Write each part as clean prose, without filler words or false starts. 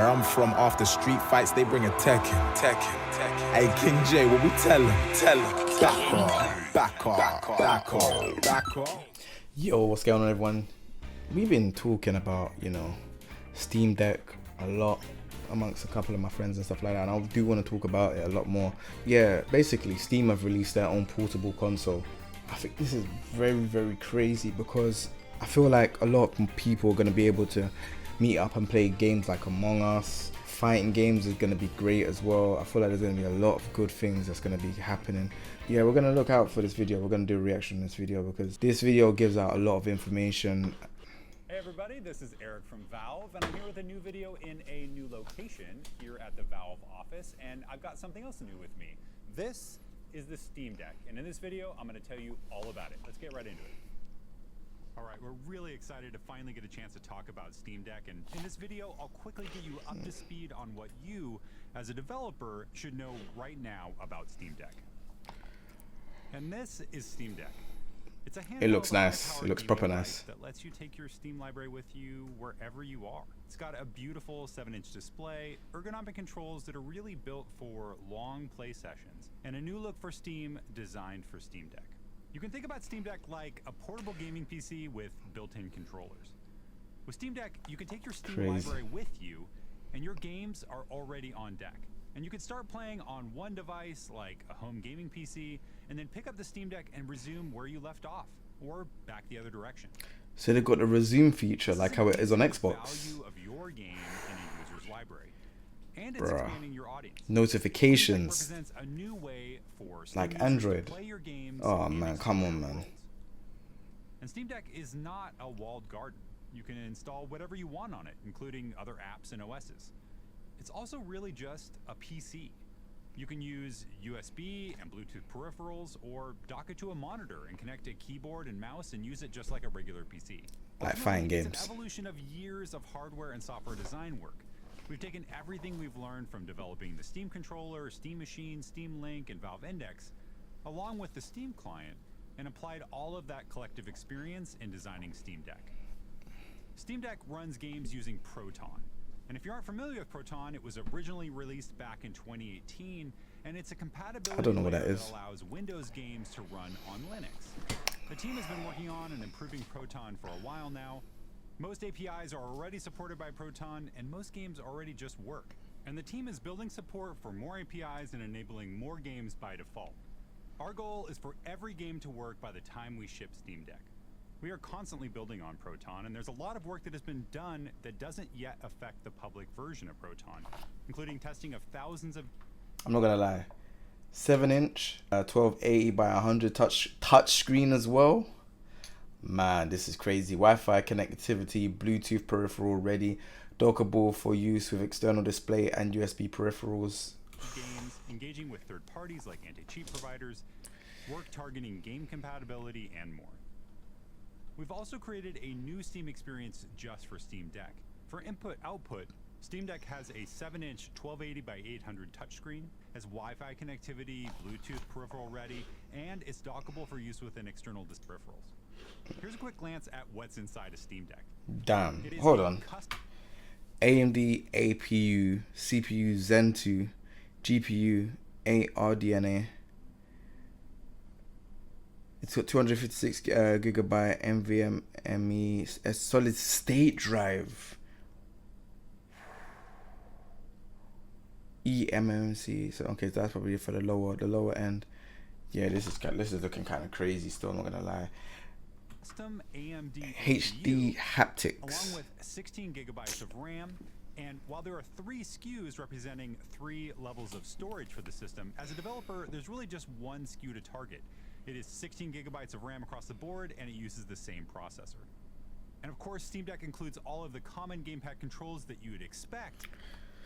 Where I'm from, after street fights, they bring a Tekken. Hey, King J, what we tell him? Back off. Yo, what's going on, everyone? We've been talking about, Steam Deck a lot amongst a couple of my friends and stuff like that, and I do want to talk about it a lot more. Yeah, basically, Steam have released their own portable console. I think this is very, very crazy because I feel like a lot of people are going to be able to meet up and play games like Among Us. Fighting games is going to be great as well. I feel like there's going to be a lot of good things that's going to be happening. Yeah, we're going to look out for this video. We're going to do a reaction to this video because this video gives out a lot of information. Hey everybody, this is Eric from Valve, and I'm here with a new video in a new location here at the Valve office, and I've got something else new with me. This is the Steam Deck, and in this video, I'm going to tell you all about it. Let's get right into it. All right, we're really excited to finally get a chance to talk about Steam Deck, and in this video, I'll quickly get you up to speed on what you, as a developer, should know right now about Steam Deck. And this is Steam Deck. It's a handheld. It looks nice. It looks proper nice. That lets you take your Steam library with you wherever you are. It's got a beautiful 7-inch display, ergonomic controls that are really built for long play sessions, and a new look for Steam designed for Steam Deck. You can think about Steam Deck like a portable gaming PC with built-in controllers. With Steam Deck, you can take your Steam library with you, and your games are already on deck. And you can start playing on one device, like a home gaming PC, and then pick up the Steam Deck and resume where you left off, or back the other direction. So they've got the resume feature like how it is on Xbox. Value of your game in a user's library. And it's expanding your audience. Notifications. A new way for like Android. to play your games. Oh man, come on, man. And Steam Deck is not a walled garden. You can install whatever you want on it, including other apps and OSs. It's also really just a PC. You can use USB and Bluetooth peripherals, or dock it to a monitor and connect a keyboard and mouse and use it just like a regular PC. Like fine games. It's an evolution of years of hardware and software design work. We've taken everything we've learned from developing the Steam controller, Steam Machine, Steam Link, and Valve Index, along with the Steam client, and applied all of that collective experience in designing Steam Deck. Steam Deck runs games using Proton. And if you aren't familiar with Proton, it was originally released back in 2018, and it's a compatibility layer that allows Windows games to run on Linux. The team has been working on and improving Proton for a while now. Most APIs are already supported by Proton, and most games already just work. And the team is building support for more APIs and enabling more games by default. Our goal is for every game to work by the time we ship Steam Deck. We are constantly building on Proton, and there's a lot of work that has been done that doesn't yet affect the public version of Proton, including testing of thousands of... I'm not gonna lie. 7-inch, 1280 by 100 touch screen as well. Man, this is crazy. Wi-Fi connectivity, Bluetooth peripheral ready, dockable for use with external display and USB peripherals. Games, engaging with third parties like anti-cheat providers, work targeting game compatibility, and more. We've also created a new Steam experience just for Steam Deck. For input-output, Steam Deck has a 7-inch 1280 by 800 touchscreen, has Wi-Fi connectivity, Bluetooth peripheral ready, and it's dockable for use within external peripherals. Here's a quick glance at what's inside a Steam Deck. Damn, hold on. AMD APU, CPU Zen 2, GPU, 8 RDNA. It's got 256 gigabyte NVMe, a solid state drive, eMMC. So okay, so that's probably for the lower end. Yeah, this is looking kind of crazy. Still, I'm not gonna lie. Custom AMD HD haptics, along with 16 gigabytes of RAM. And while there are 3 SKUs representing 3 levels of storage for the system, as a developer, there's really just one SKU to target. It is 16 gigabytes of RAM across the board, and it uses the same processor. And of course, Steam Deck includes all of the common Gamepad controls that you would expect.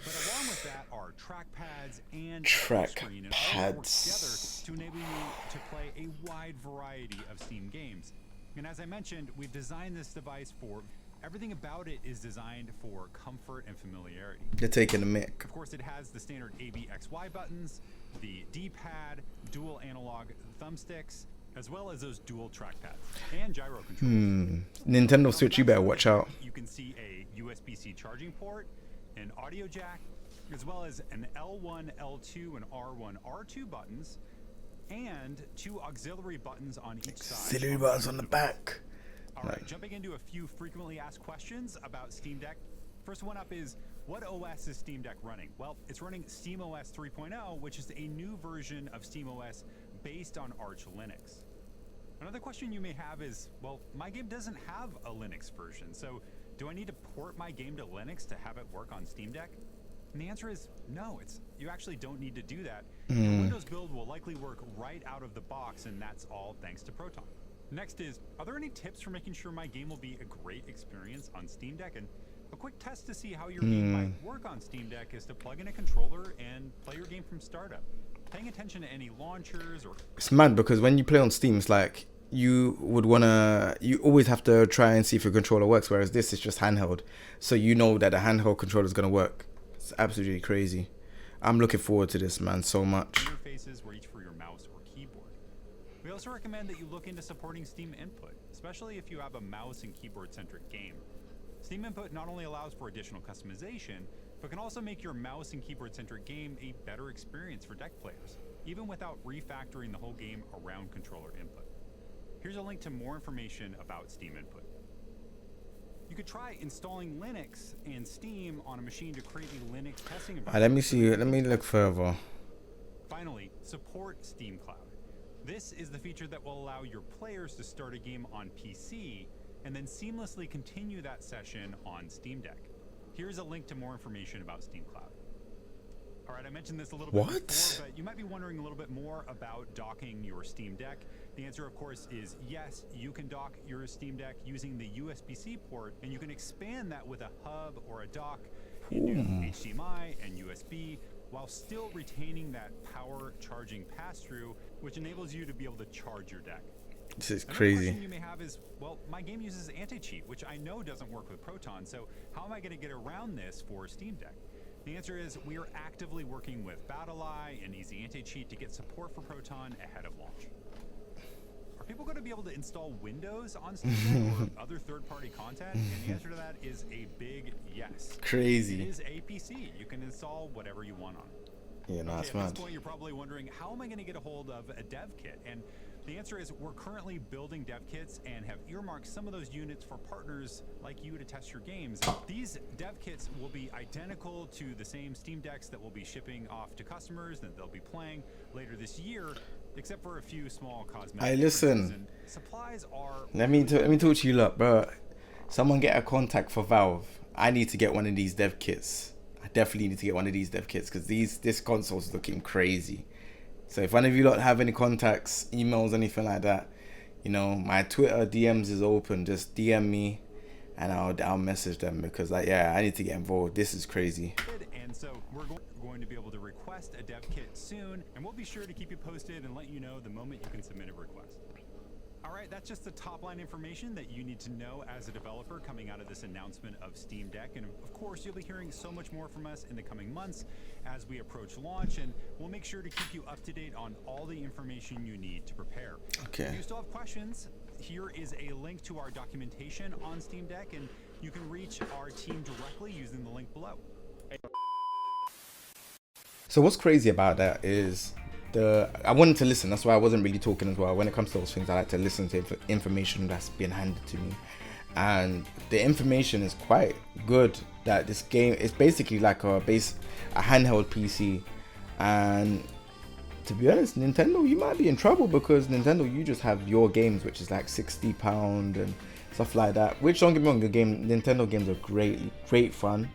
But along with that are trackpads and screen, and all work together to enable you to play a wide variety of Steam games. And as I mentioned, we've designed this device for everything about it is designed for comfort and familiarity. They're taking a mic. Of course, it has the standard A, B, X, Y buttons, the D-pad, dual analog thumbsticks, as well as those dual trackpads and gyro controls. Nintendo Switch, you better watch out. You can see a USB-C charging port, an audio jack, as well as an L1, L2, and R1, R2 buttons, and 2 auxiliary buttons on each side. Auxiliary buttons on the back. All right, jumping into a few frequently asked questions about Steam Deck. First one up is, what OS is Steam Deck running? Well, it's running SteamOS 3.0, which is a new version of SteamOS based on Arch Linux. Another question you may have is, well, my game doesn't have a Linux version, so do I need to port my game to Linux to have it work on Steam Deck? And the answer is no, you actually don't need to do that. The Windows build will likely work right out of the box, and that's all thanks to Proton. Next is, are there any tips for making sure my game will be a great experience on Steam Deck? And a quick test to see how your game might work on Steam Deck is to plug in a controller and play your game from startup. Paying attention to any launchers or... It's mad because when you play on Steam, it's like you always have to try and see if your controller works, whereas this is just handheld. So you know that the handheld controller is going to work. It's absolutely crazy. I'm looking forward to this, man, so much. Interfaces were each for your mouse or keyboard. We also recommend that you look into supporting Steam Input, especially if you have a mouse and keyboard-centric game. Steam Input not only allows for additional customization, but can also make your mouse and keyboard-centric game a better experience for deck players, even without refactoring the whole game around controller input. Here's a link to more information about Steam Input. You could try installing Linux and Steam on a machine to create a Linux testing environment. Let me see. Let me look further. Finally, support Steam Cloud. This is the feature that will allow your players to start a game on PC and then seamlessly continue that session on Steam Deck. Here's a link to more information about Steam Cloud. All right, I mentioned this a little bit before, but you might be wondering a little bit more about docking your Steam Deck. The answer, of course, is yes, you can dock your Steam Deck using the USB-C port, and you can expand that with a hub or a dock into HDMI and USB, while still retaining that power charging pass-through, which enables you to be able to charge your deck. This is Another crazy. question you may have is, well, my game uses anti-cheat, which I know doesn't work with Proton, so how am I going to get around this for Steam Deck? The answer is we are actively working with BattlEye and Easy Anti-Cheat to get support for Proton ahead of launch. Are people going to be able to install Windows on Steam Deck or other third-party content? And the answer to that is a big yes. Crazy. It is a PC. You can install whatever you want on it. Yeah, no, that's At mad. this point, you're probably wondering, how am I going to get a hold of a dev kit? And the answer is we're currently building dev kits and have earmarked some of those units for partners like you to test your games. These dev kits will be identical to the same Steam Decks that we'll be shipping off to customers that they'll be playing later this year, except for a few small cosmetic Hey, listen. differences, and supplies are... Let me talk to you, lot, bro. Someone get a contact for Valve. I need to get one of these dev kits. I definitely need to get one of these dev kits because this console's looking crazy. So if one of you lot have any contacts, emails, anything like that, you know, my Twitter DMs is open. Just DM me, and I'll message them because I need to get involved. This is crazy. And so we're going to be able to request a dev kit soon, and we'll be sure to keep you posted and let you know the moment you can submit a request. All right, that's just the top line information that you need to know as a developer coming out of this announcement of Steam Deck. And of course, you'll be hearing so much more from us in the coming months as we approach launch, and we'll make sure to keep you up to date on all the information you need to prepare. Okay. If you still have questions, here is a link to our documentation on Steam Deck, and you can reach our team directly using the link below. So what's crazy about that is I wanted to listen. That's why I wasn't really talking as well. When it comes to those things, I like to listen to information that's been handed to me, and the information is quite good. That this game is basically like a handheld PC, and to be honest, Nintendo, you might be in trouble because Nintendo, you just have your games, which is like £60 and stuff like that. Which, don't get me wrong, Nintendo games are great fun.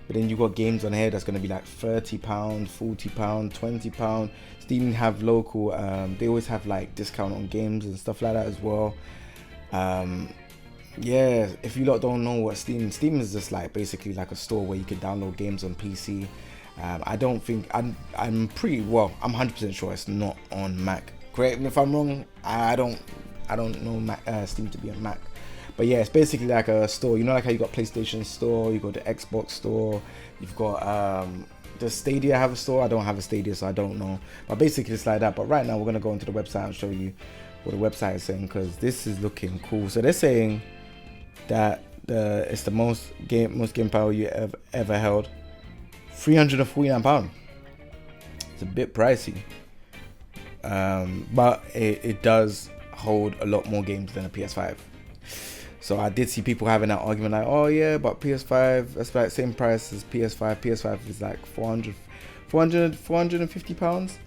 But then you got games on here that's gonna be like £30, £40, £20. Steam have local. They always have like discount on games and stuff like that as well. Yeah, if you lot don't know what Steam is, just like basically like a store where you can download games on PC. I don't think I'm 100% sure it's not on Mac. Correct me if I'm wrong. I don't know Steam to be on Mac. But yeah, it's basically like a store. You know, like how you got PlayStation Store, you got the Xbox Store, you've got does Stadia have a store? I don't have a Stadia, so I don't know. But basically it's like that. But right now we're gonna go into the website and show you what the website is saying, because this is looking cool. So they're saying that It's the most game power you ever held. £349. It's a bit pricey, but it does hold a lot more games than a PS5. So I did see people having that argument like, oh yeah, but PS5, that's like same price as PS5. PS5 is like 450 pounds.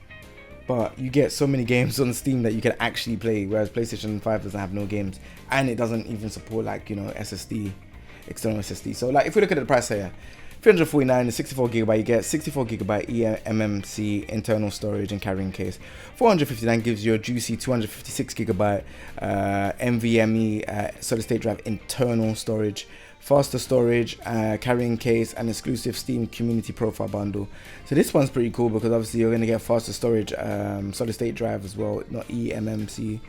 But you get so many games on Steam that you can actually play, whereas PlayStation 5 doesn't have no games, and it doesn't even support like, you know, SSD, external SSD. So like if we look at the price here, 349 is 64 gigabyte. You get 64 gigabyte eMMC internal storage and carrying case. 459 gives you a juicy 256 gigabyte NVMe solid state drive internal storage, faster storage, carrying case, and exclusive Steam community profile bundle. So this one's pretty cool because obviously you're gonna get faster storage, solid state drive as well, not eMMC.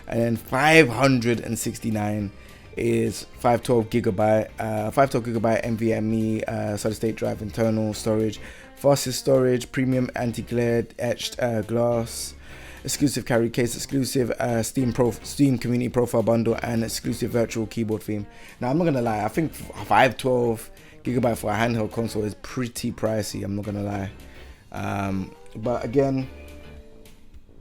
And then 569 is 512 gigabyte NVMe solid state drive internal storage, fastest storage, premium anti-glare etched glass, exclusive carry case, exclusive Steam community profile bundle, and exclusive virtual keyboard theme. Now I'm not gonna lie, I think 512 gigabyte for a handheld console is pretty pricey, I'm not gonna lie. But again,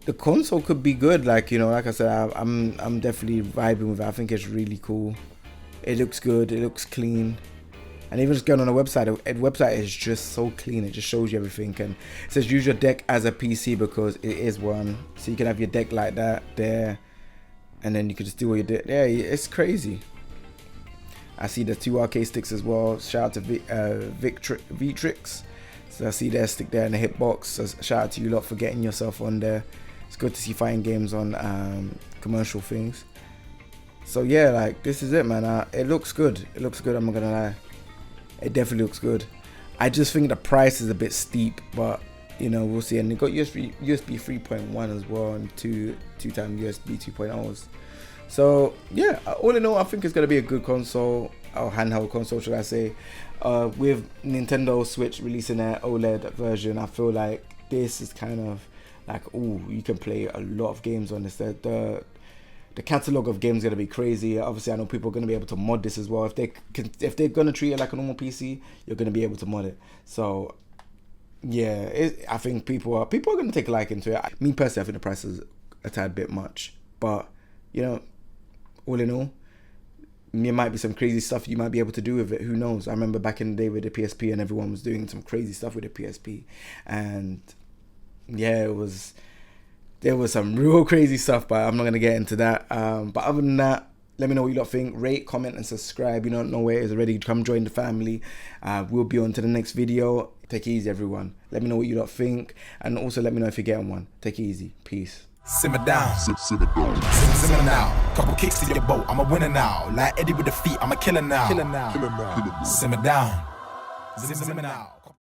the console could be good. Like, you know, like I said, I'm definitely vibing with it. I think it's really cool. It looks good. It looks clean. And even just going on the website, the website is just so clean. It just shows you everything. And it says use your deck as a PC because it is one. So you can have your deck like that there, and then you can just do what you did. Yeah, it's crazy. I see the 2 arcade sticks as well. Shout out to Vitrix. So I see their stick there in the hitbox. So shout out to you lot for getting yourself on there. It's good to see fighting games on commercial things. So yeah, like this is it, man. It looks good. It looks good. I'm not gonna lie. It definitely looks good. I just think the price is a bit steep, but you know, we'll see. And it got USB 3.1 as well, and two time USB 2.0s. So yeah, all in all, I think it's gonna be a good console, or handheld console, should I say? With Nintendo Switch releasing their OLED version, I feel like this is kind of like, oh, you can play a lot of games on this. The catalog of games is gonna be crazy. Obviously, I know people are gonna be able to mod this as well. If they're gonna treat it like a normal PC, you're gonna be able to mod it. So yeah, I think people are gonna take a liking to it. Me personally, I think the price is a tad bit much, but you know, all in all, there might be some crazy stuff you might be able to do with it. Who knows? I remember back in the day with the PSP, and everyone was doing some crazy stuff with the PSP, and yeah, there was some real crazy stuff, but I'm not gonna get into that. But other than that, let me know what you lot think. Rate, comment, and subscribe. You don't know where it is already. Come join the family. We'll be on to the next video. Take it easy, everyone. Let me know what you lot think, and also let me know if you're getting one. Take it easy. Peace. Simmer down, simmer now. Couple kicks to your boat, I'm a winner now. Like Eddie with the feet, I'm a killer now. Simmer down, simmer now.